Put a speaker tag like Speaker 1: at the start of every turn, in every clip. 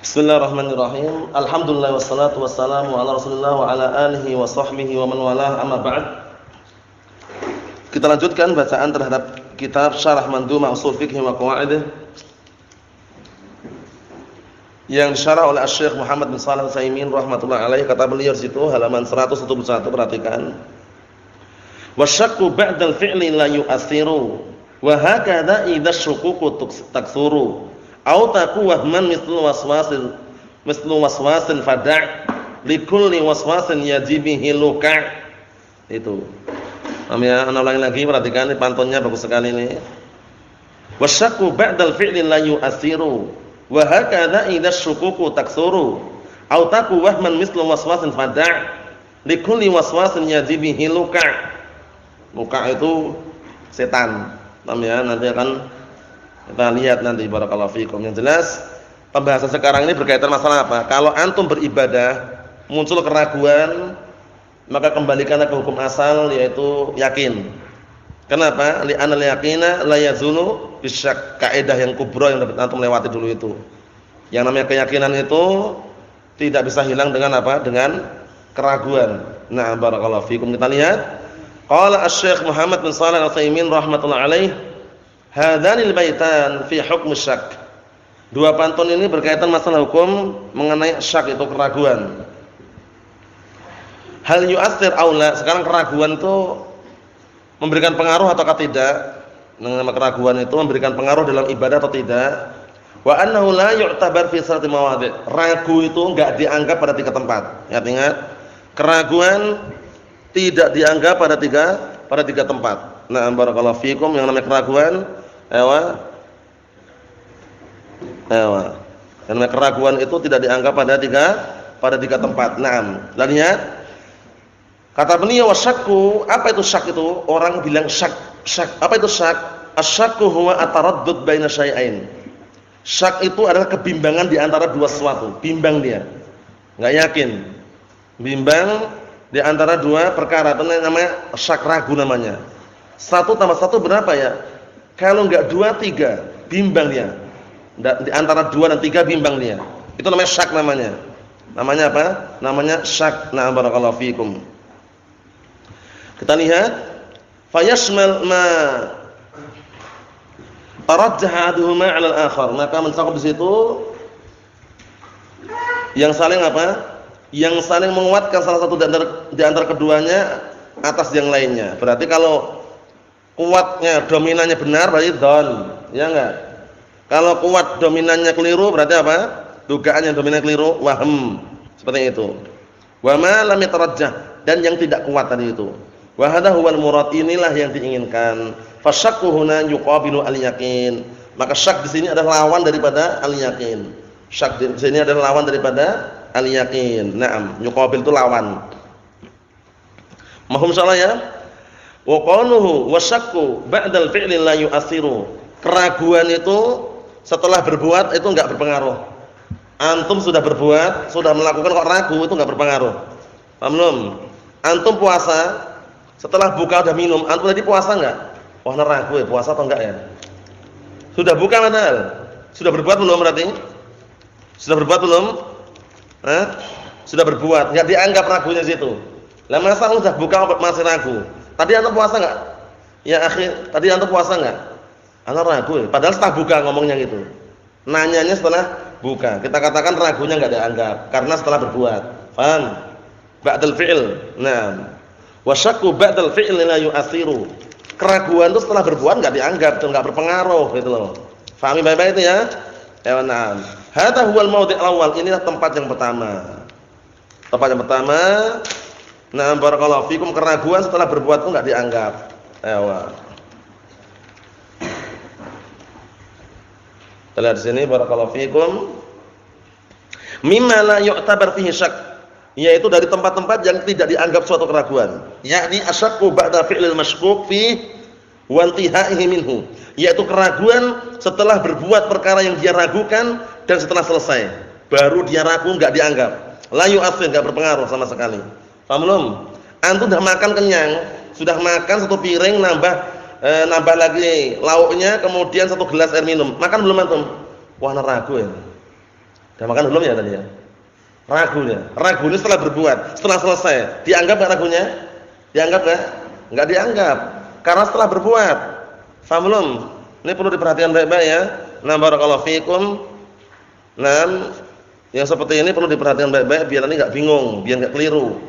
Speaker 1: Bismillahirrahmanirrahim. Alhamdulillah wassalatu wassalamu ala Rasulillah wa ala alihi wa sahbihi wa man walah, amma ba'd. Kita lanjutkan bacaan terhadap kitab Syarah Mandhumah Ushul Fiqh wa Qawaidih yang disyarah oleh Syekh Muhammad bin Shalih Al-Utsaimin rahimatullah alaihi. Kata beliau di situ halaman 171, perhatikan. Wasyakku ba'dal fi'li la yu'athiru wa hakadha idza syukuku taksuru au taku wahman mislu waswasin fada' likulli waswasin yajibihi luka'. Itu namanya, ana ulangi lagi, perhatikan, ini pantunnya bagus sekali ini. Wasyakku ba'dal fi'li la yu'athiru wa hakadha idza syukuku taksuru au taku wahman mislu waswasin fada' likulli waswasin yajibihi luka'. Luka itu setan namanya, nanti akan kita lihat nanti, barakallahu fikum. Yang jelas pembahasan sekarang ini berkaitan masalah apa? Kalau antum beribadah muncul keraguan, maka kembalikanlah ke hukum asal, yaitu yakin. Kenapa? Li'anal yaqina la yazulu bisyak. Kaidah yang kubra yang dapat antum lewati dulu itu. Yang namanya keyakinan itu tidak bisa hilang dengan apa? Dengan keraguan. Nah, barakallahu fikum. Kita lihat qala Asy-Syaikh Muhammad bin Shalih Al-Utsaimin rahimatullah alaih, hadhanil baitan fi hukm syak. Dua pantun ini berkaitan masalah hukum mengenai syak, itu keraguan. Hal yu'athir aw la, sekarang keraguan itu memberikan pengaruh ataukah tidak? Nama keraguan itu memberikan pengaruh dalam ibadah atau tidak? Wa annahu la yu'tabar fi salati mawadhi'. Ragu itu enggak dianggap pada 3 tempat. Ingat-ingat, keraguan tidak dianggap pada tiga tempat. Nah, barakallahu fikum, yang namanya keraguan, yang namanya keraguan itu tidak dianggap pada tiga tempat. Naam. Lihat kata beliau, wasyakku, apa itu syak itu? Orang bilang syak. Apa itu syak? Asyakku huwa ataraddud baina syai'ain. Syak itu adalah kebimbangan di antara dua sesuatu. Bimbang dia, enggak yakin. Bimbang di antara dua perkara, itu namanya syak, ragu namanya. 1 tambah 1 berapa ya? Kalau enggak 2, 3, bimbang dia. Di antara 2 dan 3 bimbang dia. Itu namanya syak namanya. Namanya apa? Namanya syak. Nah, barakallahu fikum. Kita lihat, fayashmal ma tarajjaha ahaduhuma 'ala al-akhar. Maka mencakup di situ yang saling apa? Yang saling menguatkan salah satu di antara keduanya atas yang lainnya. Berarti kalau kuatnya dominannya benar berarti dhon, ya enggak? Kalau kuat dominannya keliru berarti apa? Dugaan yang dominan keliru, wahm. Seperti itu. Wa ma lam yatarajjah, dan yang tidak kuat tadi itu. Wa hadha huwal murad, inilah yang diinginkan. Fasyakku huna yuqabilu al-yaqin. Maka syak di sini adalah lawan daripada al-yaqin. Syak di sini adalah lawan daripada al-yaqin. Naam, yuqabil itu lawan. Mahum salah ya? Wa qaluhu wasyakku ba'dal fi'li la yu'athiru. Keraguan itu setelah berbuat itu enggak berpengaruh. Antum sudah berbuat, sudah melakukan kok ragu, itu enggak berpengaruh. Paham belum? Antum puasa, setelah buka udah minum, antum tadi puasa enggak? Wah, ragu ya, puasa atau enggak ya? Sudah buka padahal. Sudah berbuat belum berarti? Sudah berbuat belum? Sudah berbuat, enggak dianggap ragunya situ. Lah masa udah buka masih ragu? Tadi antum puasa enggak? Ya akhi, tadi antum puasa enggak? Antum ragu, padahal setelah buka ngomongnya gitu. Nanyanya setelah buka. Kita katakan ragunya enggak dianggap karena setelah berbuat. Paham? Ba'dal fi'il. Nah, wasyakku ba'dal fi'il la yu'athiru. Keraguan itu setelah berbuat enggak dianggap, itu enggak berpengaruh gitu loh. Fahami baik-baik itu ya? Ya, nah. Hadza huwal mawdi' al-awwal, inilah tempat yang pertama. Tempat yang pertama, nah barakallahu fikum, keraguan setelah berbuat itu enggak dianggap. Ewa. Kita lihat di sini, barakallahu fikum. Mimma la yu'tabar fihi syak, yaitu dari tempat-tempat yang tidak dianggap suatu keraguan. Yakni asyakku ba'da fi'lil masykuk fi wa intihaihi minhu, yaitu keraguan setelah berbuat perkara yang dia ragukan dan setelah selesai baru dia ragu, enggak dianggap. La yu'athir, enggak berpengaruh sama sekali. Paham belum? Antum sudah makan kenyang, sudah makan 1 piring, nambah lagi lauknya, kemudian 1 gelas air minum. Makan belum antum? Wah, ragu ya. Udah makan belum ya tadi ya? Ragunya. Ragunya setelah berbuat, setelah selesai. Dianggap enggak ragunya? Dianggap enggak? Enggak dianggap. Karena setelah berbuat. Paham belum? Ini perlu diperhatikan baik-baik ya. Nah, barakallahu fikum. Nah, yang seperti ini perlu diperhatikan baik-baik biar nanti enggak bingung, biar enggak keliru.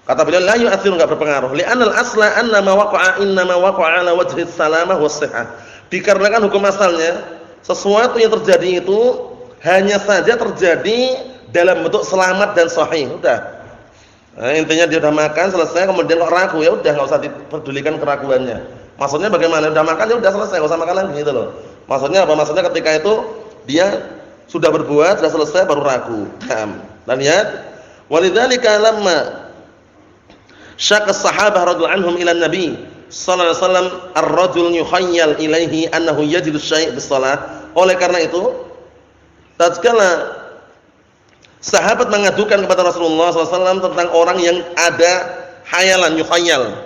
Speaker 1: Kata beliau la yu'athiru, enggak berpengaruh. Li'anal asla anna ma waqa'a inna ma waqa'a ala wajhi salamah was sihah. Dikarenakan hukum asalnya sesuatu yang terjadi itu hanya saja terjadi dalam bentuk selamat dan sahih. Udah. Nah, intinya dia udah makan selesai kemudian kok ragu, ya udah enggak usah dipedulikan keraguannya. Maksudnya bagaimana? Udah makan ya udah selesai, enggak usah makan lagi gitu loh. Maksudnya apa? Maksudnya ketika itu dia sudah berbuat, sudah selesai baru ragu. Dan lihat, walidzalika lamma syaqqa as-sahabah radhiyallahu anhum ila an-nabi sallallahu alaihi wasallam ar-rajul yukhayyal ilaihi annahu yajidu syai' bis-shalah. Oleh karena itu, tatkala sahabat mengadukan kepada Rasulullah SAW tentang orang yang ada khayalan, yukhayyal.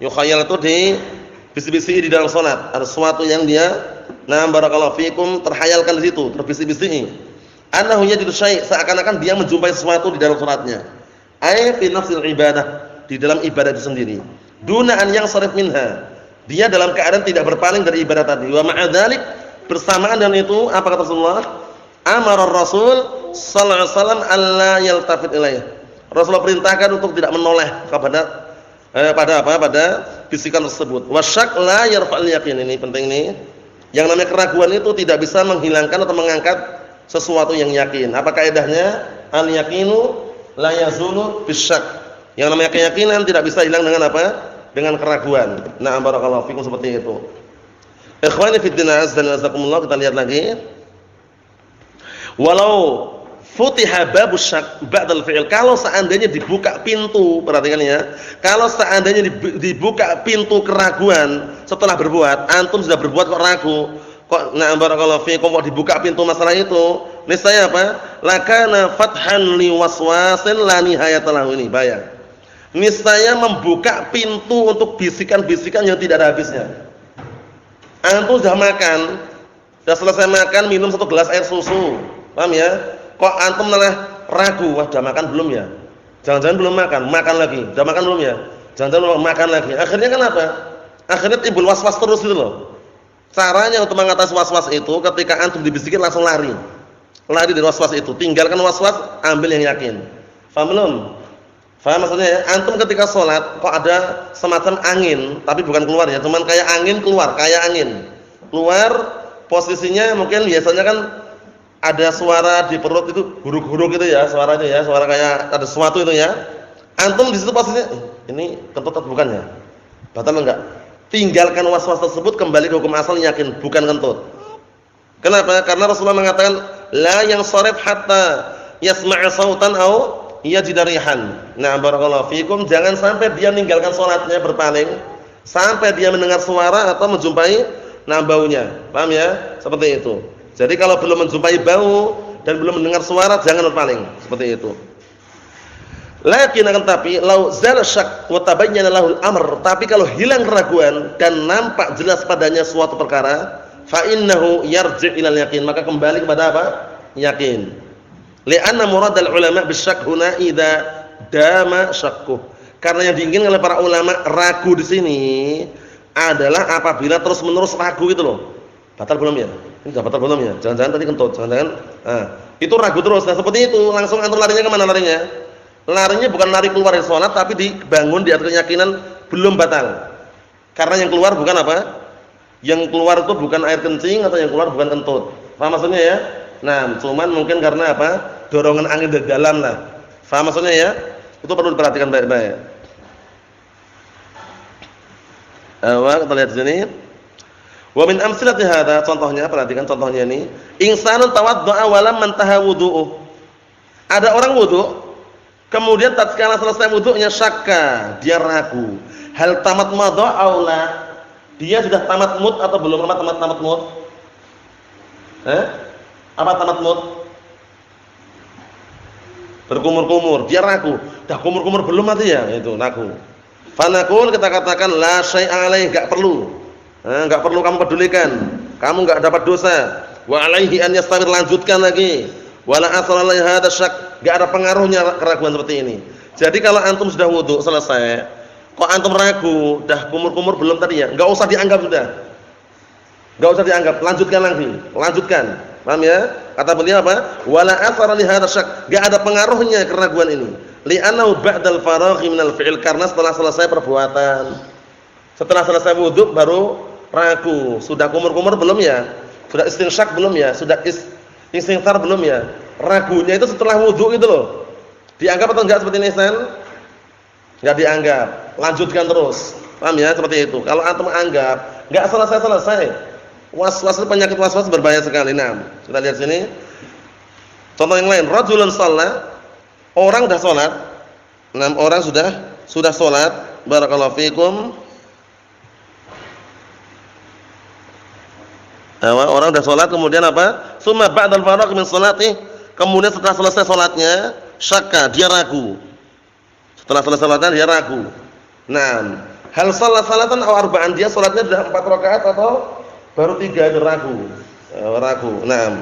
Speaker 1: Yukhayyal itu di bisi-bisi di dalam salat. Ada sesuatu yang dia, nah barakallahu fikum, terhayalkan di situ, terbisi-bisi. Annahu yajidu syai', seakan-akan dia menjumpai sesuatu di dalam salatnya. Ai fi nafsil ibadah, di dalam ibadah itu sendiri. Duna an yansarif minha. Dia dalam keadaan tidak berpaling dari ibadah tadi. Wa ma'a dzalik, bersamaan dengan itu apa kata Rasulullah? Amara Rasul sallallahu alaihi wasallam alla yaltafit ilaih. Rasulullah perintahkan untuk tidak menoleh kepada pada bisikan tersebut. Wasyak la yarfa'ul yaqin, ini penting ini. Yang namanya keraguan itu tidak bisa menghilangkan atau mengangkat sesuatu yang yakin. Apa kaidahnya? Al yaqinu la yazulu bisyak. Yang namanya keyakinan tidak bisa hilang dengan apa? Dengan keraguan. Na'am barakallahu fikum, seperti itu. Ikhwani fid din azza wa jazakumullah, kita lihat lagi. Walau futiha babus syak ba'dal fi'il, kalau seandainya dibuka pintu, perhatikan ya, kalau seandainya dibuka pintu keraguan setelah berbuat, antum sudah berbuat kok ragu, kok na'am barakallahu fikum, kok dibuka pintu masalah itu, niscaya apa? Lakana fathan li waswasin la nihayata lahu, ini bayang. Niscaya membuka pintu untuk bisikan-bisikan yang tidak ada habisnya. Antum sudah makan, sudah selesai makan, minum 1 gelas air susu. Paham ya? Kok antum malah ragu, wah udah makan belum ya? Jangan-jangan belum makan, makan lagi. Udah makan belum ya? Jangan-jangan belum makan lagi. Akhirnya kan apa? Akhirnya timbul was-was terus gitu loh. Caranya untuk mengatasi was-was itu ketika antum dibisikin langsung lari. Lari dari was-was itu, tinggalkan was-was, ambil yang yakin. Paham belum? Paham maksudnya ya? Antum ketika sholat kok ada semacam angin, tapi bukan keluar ya, cuman kayak angin keluar, kayak angin. Keluar posisinya mungkin biasanya kan ada suara di perut itu huruf-huruf gitu ya, suaranya ya, suara kayak ada sesuatu itu ya. Antum di situ posisinya ini kentut atau bukan ya? Batal enggak? Tinggalkan was-was tersebut, kembali ke hukum asal, yakin bukan kentut. Kenapa? Karena Rasulullah mengatakan la yang sharif hatta yasma'a sautan au yajida rihan. Nah, barakallahu fikum, jangan sampai dia meninggalkan salatnya berpaling sampai dia mendengar suara atau menjumpai baunya. Paham ya? Seperti itu. Jadi kalau belum menjumpai bau dan belum mendengar suara, jangan berpaling. Seperti itu. Lakin akan tapi lau zala syak wa tabayyana lahul amr, tapi kalau hilang keraguan dan nampak jelas padanya suatu perkara, fa innahu yarji' ilal yaqin, maka kembali kepada apa? Yakin. Li'anna muradal ulama bisyak huna idza dama syakkuh. Karena yang diinginkan oleh para ulama ragu di sini adalah apabila terus-menerus ragu gitu loh. Batal belum ya? Ini sudah batal belum ya? Jangan-jangan tadi kentut, jangan-jangan. Nah, itu ragu terus. Nah, seperti itu, langsung antum larinya ke mana larinya? Larinya bukan lari keluar dari salat, tapi dibangun di atas keyakinan belum batal. Karena yang keluar bukan apa? Yang keluar itu bukan air kencing atau yang keluar bukan kentut. Paham maksudnya ya? Nah, cuman mungkin karena apa? Dorongan angin dari dalam lah. Paham maksudnya ya? Itu perlu diperhatikan baik-baik. Kita lihat di sini. Wa min amsilati hadza, contohnya, perhatikan contohnya ini. Insanun tawaddaa wa lam mantaha wudu'uh. Ada orang wudu, kemudian tatkala selesai wudunya syakka, dia ragu. Hal tamat madha aw la? Dia sudah tamat mud atau belum tamat mud? Apa tamat mud? Berkumur-kumur, dia ragu. Dah kumur-kumur belum mati ya? Itu ragu. Fanaqul, kita katakan la syai'a alaih, enggak perlu. Enggak perlu kamu pedulikan. Kamu enggak dapat dosa. Wa alaihi an yastamir, lanjutkan lagi. Wala athara li hadza syak, enggak ada pengaruhnya keraguan seperti ini. Jadi kalau antum sudah wudu selesai, kok antum ragu, dah kumur-kumur belum tadi ya? Enggak usah dianggap sudah. Enggak usah dianggap, lanjutkan lagi, lanjutkan. Paham ya? Kata beliau apa? Wala athara li hadza syak, enggak ada pengaruhnya keraguan ini. Li'annahu ba'dal faraghi minal fi'il, karena setelah selesai perbuatan. Setelah selesai wudu baru ragu, sudah kumur-kumur belum ya? Sudah istinsyak belum ya? Sudah istighfar belum ya? Ragunya itu setelah wudu itu loh. Dianggap atau enggak seperti ini, San? Enggak dianggap. Lanjutkan terus. Paham ya? Seperti itu. Kalau antum anggap enggak selesai-selesai. Was-was itu penyakit was-was berbahaya sekali. Nah, kita lihat sini. Contoh yang lain, rajulun shalla, orang sudah salat. 6 orang sudah salat. Barakallahu fikum. Orang sudah salat kemudian apa? Tsumma ba'dal faragh min sholati, kemudian setelah selesai salatnya, syakka, dia ragu. Setelah selesai salatnya dia ragu. Nah, hal shalla salatan aw arba'an, dia salatnya sudah 4 rakaat atau baru 3, itu ragu. Ragu. Nah,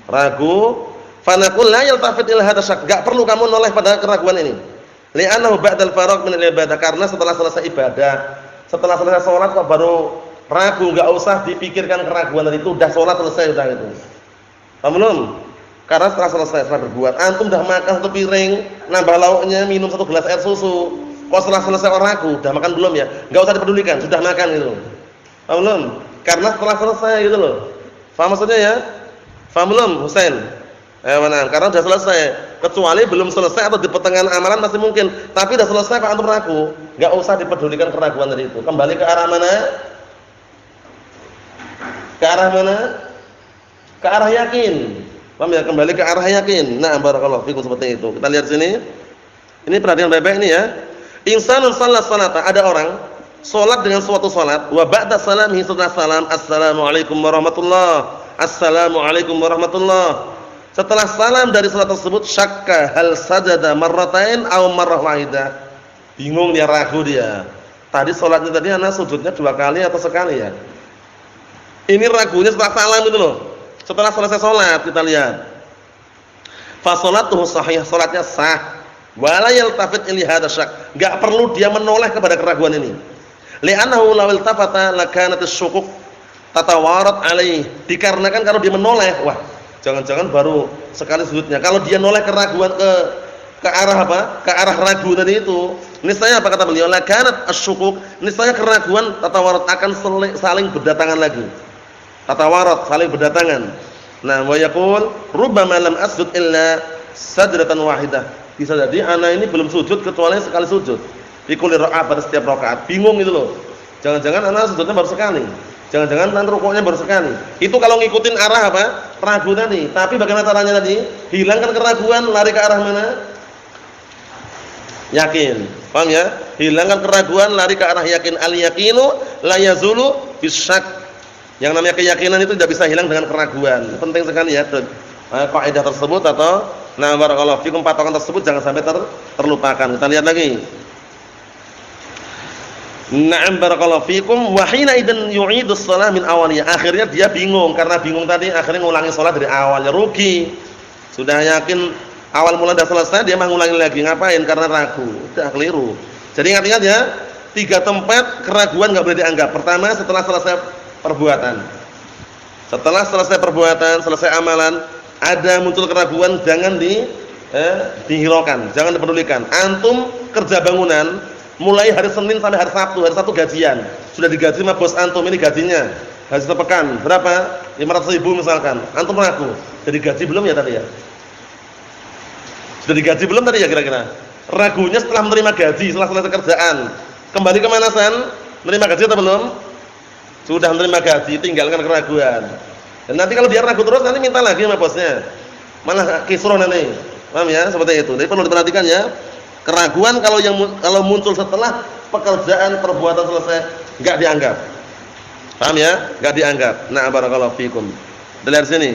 Speaker 1: ragu. Fa naqul la yaltafit ila hadza syak, enggak perlu kamu noleh pada keraguan ini. Li'annahu ba'dal faragh min al-ibadah, karena setelah selesai ibadah, setelah selesai salat kok baru ragu, enggak usah dipikirkan keraguan tadi, itu udah salat selesai udah itu. Paham belum? Karena setelah berbuat, antum udah makan 1 piring, nambah lauknya, minum 1 gelas air susu. Kok setelah selesai orang ragu, udah makan belum ya? Enggak usah dipedulikan, sudah makan gitu. Paham belum? Karena setelah selesai gitu loh. Paham maksudnya ya? Paham belum, Husain? Mana? Karena sudah selesai. Kecuali belum selesai atau di pertengahan amalan masih mungkin. Tapi sudah selesai kok antum ragu, enggak usah dipedulikan keraguan tadi itu. Kembali ke arah mana? Ke arah mana? Ke arah yakin. Paham ya? Kembali ke arah yakin. Nah, barakallahu fikum, seperti itu. Kita lihat sini. Ini perhatian baik-baik ini ya. Insanun shalla salata, ada orang salat dengan suatu salat, wa ba'da salamihi, setelah salam, assalamualaikum warahmatullah. Assalamualaikum warahmatullah. Setelah salam dari salat tersebut, syakka hal sajada marratain aw marrah wahidah. Bingung dia, ragu dia. Tadi salatnya tadi ana sujudnya 2 kali atau sekali ya? Ini ragunya setelah salam itu loh. Setelah selesai salat kita lihat. Fa sholatuhu sahih, salatnya sah. Wala yaltafit ila hadza syak, enggak perlu dia menoleh kepada keraguan ini. Li'annahu law iltafata lakanat asyukuk tatawarat alaih. Dikarenakan kalau dia menoleh, wah, jangan-jangan baru sekali sujudnya. Kalau dia noleh keraguan ke arah apa? Ke arah ragu tadi itu. Niscaya apa kata beliau? Lakanat asyukuk, niscaya keraguan tatawarat akan saling berdatangan lagi. Tatawarat, saling berdatangan. Nah, wa yaqul rubbama lam asjud illa sajdatan wahidah. Bisa jadi ana ini belum sujud kecuali sekali sujud. Fi kulli rakaat, pada setiap rakaat. Bingung itu loh. Jangan-jangan ana sujudnya baru sekali. Jangan-jangan nanti rukuknya baru sekali. Itu kalau ngikutin arah apa? Ragu tadi. Tapi bagaimana caranya tadi? Hilangkan keraguan, lari ke arah mana? Yakin. Paham ya? Hilangkan keraguan, lari ke arah yakin. Al yaqinu la yazulu bisyak. Yang namanya keyakinan itu tidak bisa hilang dengan keraguan. Penting sekali ya kaidah tersebut, atau nah barakallahu fikum, patokan tersebut jangan sampai terlupakan. Kita lihat lagi. Na'am barakallahu fikum, wa hina idzan yu'idu shalah min awalnya. Akhirnya dia bingung, karena bingung tadi akhirnya ngulangi salat dari awalnya, rugi. Sudah yakin awal mula sudah selesai, dia mau ngulangi lagi, ngapain? Karena ragu. Udah keliru. Jadi ingat-ingat ya, 3 tempat keraguan enggak boleh dianggap. Pertama, setelah selesai perbuatan. Setelah selesai perbuatan, selesai amalan, ada muncul keraguan, jangan dihiraukan, jangan dipedulikan. Antum kerja bangunan mulai hari Senin sampai hari Sabtu gajian. Sudah digaji sama bos antum, ini gajinya. Gaji sepekan berapa? 500.000 misalkan. Antum ragu, jadi gaji belum ya tadi ya? Sudah digaji belum tadi ya kira-kira? Ragunya setelah menerima gaji, setelah selesai kerjaan. Kembali ke mana, San? Menerima gaji atau belum? Sudah menerima gaji, tinggalkan keraguan. Dan nanti kalau dia ragu terus, nanti minta lagi sama bosnya. Malah kisruh nanti. Paham ya? Seperti itu. Jadi perlu diperhatikan ya. Keraguan kalau muncul setelah pekerjaan perbuatan selesai, enggak dianggap. Paham ya? Enggak dianggap. Nah, barakallahu fikum. Dari sini.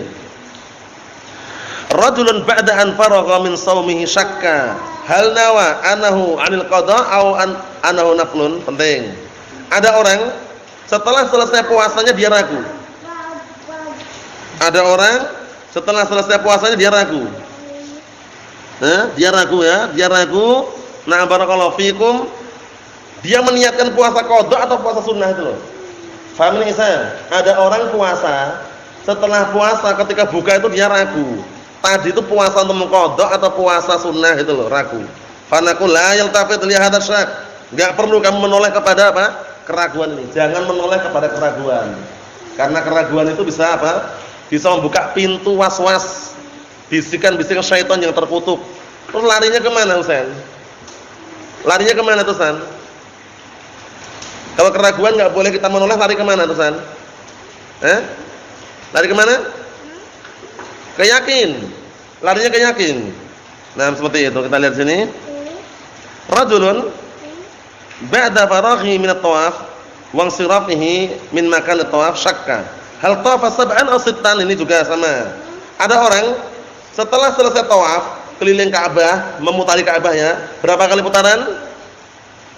Speaker 1: Rajulun ba'da an faragha min shaumihi syakka hal nawa anahu 'anil qada aw anahu naflun. Penting. Ada orang setelah selesai puasanya dia ragu. Ada orang Setelah selesai puasanya dia ragu. Dia ragu ya, dia ragu. Nah, barakallahu fikum. Dia meniatkan puasa qada atau puasa sunnah itu loh. Paham ini saya? Ada orang puasa, setelah puasa ketika buka itu dia ragu. Tadi itu puasa untuk mengqada atau puasa sunnah itu loh, ragu. Fanaqul la yaltafit li hadza syak. Enggak perlu kamu menoleh kepada apa? Keraguan ini. Jangan menoleh kepada keraguan. Karena keraguan itu bisa apa? Bisa membuka pintu was-was, bisikan-bisikan syaitan yang terkutuk. Terus larinya kemana, Husain? Larinya kemana, Husain? Kalau keraguan nggak boleh kita menoleh, lari kemana, Husain? Lari kemana? Ke yakin. Larinya ke yakin. Nah, seperti itu. Kita lihat sini. Rajulun ba'da faraghi min at-tawaf wa insirafihi min makan at-tawaf syakka hal tawafa sab'an aw sittan. Ini juga sama. Ada orang setelah selesai tawaf keliling Ka'bah, memutari Ka'bahnya, berapa kali putaran?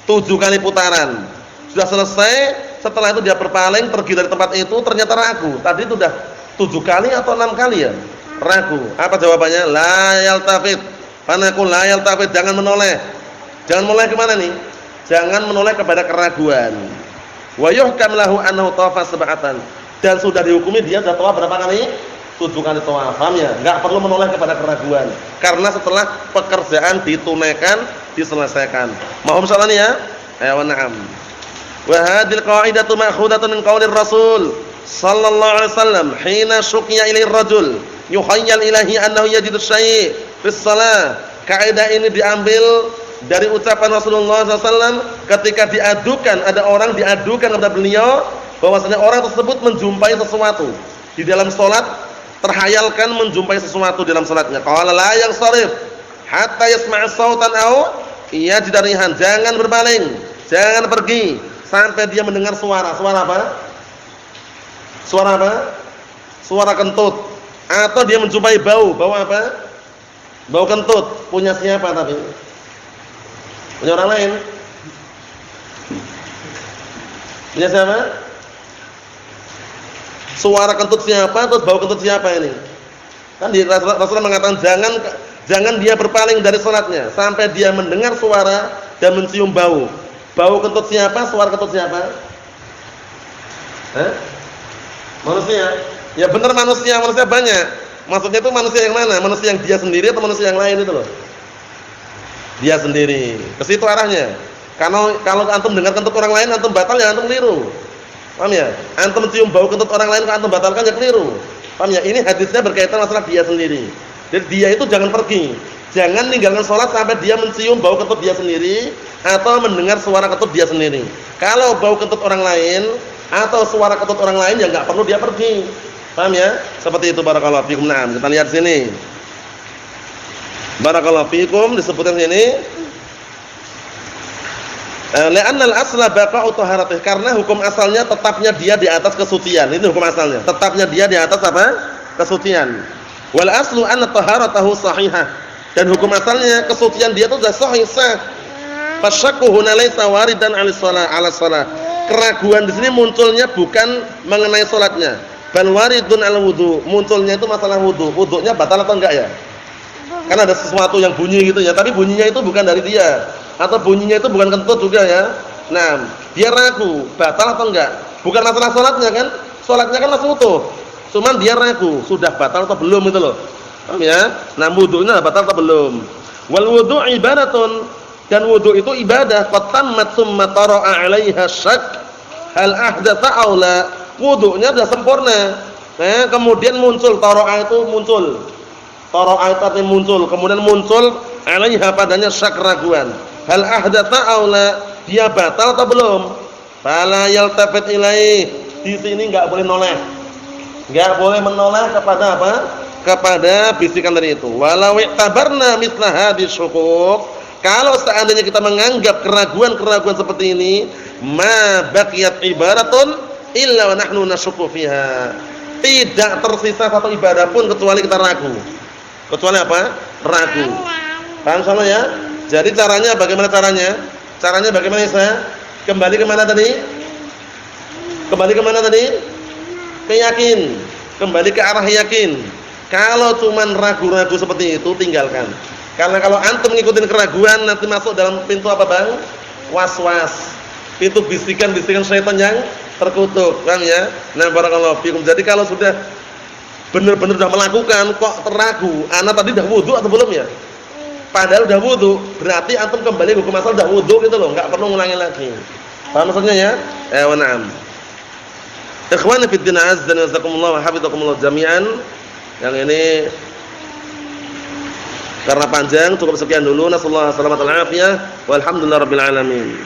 Speaker 1: 7 kali putaran. Sudah selesai, setelah itu dia berpaling pergi dari tempat itu, ternyata ragu. Tadi itu sudah 7 kali atau 6 kali ya? Ragu. Apa jawabannya? La yaltafit. Fanaqul la yaltafit, jangan menoleh. Jangan menoleh kemana nih? Jangan menoleh kepada keraguan. Wa yuhkam lahu annahu tawafa sab'atan. Dan sudah dihukumi dia sudah tawaf berapa kali? 7 kali tawaf. Paham ya? Enggak perlu menoleh kepada keraguan. Karena setelah pekerjaan ditunaikan, diselesaikan. Mohon salah nih ya. Ayo na'am. Wa hadhil qa'idatu ma'khudatun min qaulir Rasul sallallahu alaihi wasallam hina syuqiya ilaihi rajul yuhayyal ilahi annahu yajidu syai' fis shalah. Kaidah ini diambil dari ucapan Rasulullah SAW ketika diadukan, ada orang diadukan kepada beliau bahwasanya orang tersebut menjumpai sesuatu di dalam salat, terhayalkan menjumpai sesuatu di dalam salatnya. Qala la yansarif hatta yasma'a sautan aw yajidarihan. Jangan berpaling, jangan pergi sampai dia mendengar suara. Suara apa? Suara apa? Suara kentut. Atau dia menjumpai bau. Bau apa? Bau kentut. Punya siapa tapi? Punya orang lain? Punya siapa? Suara kentut siapa atau bau kentut siapa ini? Kan Rasulullah mengatakan jangan dia berpaling dari salatnya sampai dia mendengar suara dan mencium bau. Bau kentut siapa? Suara kentut siapa? Manusia. Ya benar manusia banyak. Maksudnya itu manusia yang mana? Manusia yang dia sendiri atau manusia yang lain itu loh? Dia sendiri. Ke situ arahnya. Kalau antum dengar kentut orang lain antum batal ya antum keliru. Paham ya? Antum mencium bau kentut orang lain kalau antum batalkan ya keliru. Paham ya? Ini hadisnya berkaitan masalah dia sendiri. Jadi dia itu jangan pergi. Jangan ninggalkan sholat sampai dia mencium bau kentut dia sendiri atau mendengar suara kentut dia sendiri. Kalau bau kentut orang lain atau suara kentut orang lain ya enggak perlu dia pergi. Paham ya? Seperti itu barakallahu fikum. Nah, kita lihat sini. Barakallahu fikum disebutkan sini. Li'anna al-asla baqa'u taharatih, karena hukum asalnya tetapnya dia di atas kesucian. Itu hukum asalnya. Tetapnya dia di atas apa? Kesucian. Wal aslu anna taharatahu sahihah. Dan hukum asalnya kesucian dia itu sudah sahih sah. Fasyakku huna laysa waridan 'ala shalah. Keraguan di sini munculnya bukan mengenai salatnya, bal waridun al-wudu. Munculnya itu masalah wudu. Wudunya batal atau enggak ya? Kan ada sesuatu yang bunyi gitu ya, tapi bunyinya itu bukan dari dia, atau bunyinya itu bukan kentut juga ya. Nah, dia ragu, batal atau enggak? Bukan masalah salatnya kan? Salatnya kan masih utuh. Cuman dia ragu, sudah batal atau belum itu loh. Paham ya? Nah, wudunya batal atau belum? Wal wudu ibadatun, dan wudu itu ibadah. Fatammat summa tara'a 'alaiha syak hal ahdatha aw la. Wudunya sudah sempurna. Nah, kemudian muncul tara'a itu muncul. Tara'a itu artinya muncul, kemudian muncul 'alaiha padanya syak raguan. Hal ahdatha aw la, dia batal atau belum? Fala yaltafit ilaih. Di sini enggak boleh noleh. Enggak boleh menoleh kepada apa? Kepada bisikan dari itu. Walau i'tabarna mithla hadhihi syukuk, kalau seandainya kita menganggap keraguan-keraguan seperti ini, ma baqiyat ibaratun illa wa nahnu nasyukku fiha. Tidak tersisa satu ibadah pun kecuali kita ragu. Kecuali apa? Ragu. Paham sama ya? Jadi caranya bagaimana caranya? Caranya bagaimana Isa? Kembali ke mana tadi? Kembali ke mana tadi? Ke yakin. Kembali ke arah yakin. Kalau cuman ragu-ragu seperti itu tinggalkan. Karena kalau antum ngikutin keraguan nanti masuk dalam pintu apa bang? Was-was. Pintu bisikan-bisikan syaitan yang terkutuk. Paham ya? Nah, barakallahu fikum. Jadi kalau sudah benar-benar sudah melakukan kok teragu, ana tadi sudah wudu atau belum ya? Padahal sudah wudu, berarti antum kembali hukum asal sudah wudu gitu loh, enggak perlu ngulangi lagi. Paham maksudnya ya? Wa na'am. Ikhwani fid din azza wa jazakumullah wa hafizakumullah jami'an. Yang ini karena panjang cukup sekian dulu. Nasallahu alaihi wasallam. Walhamdulillahirabbil alamin.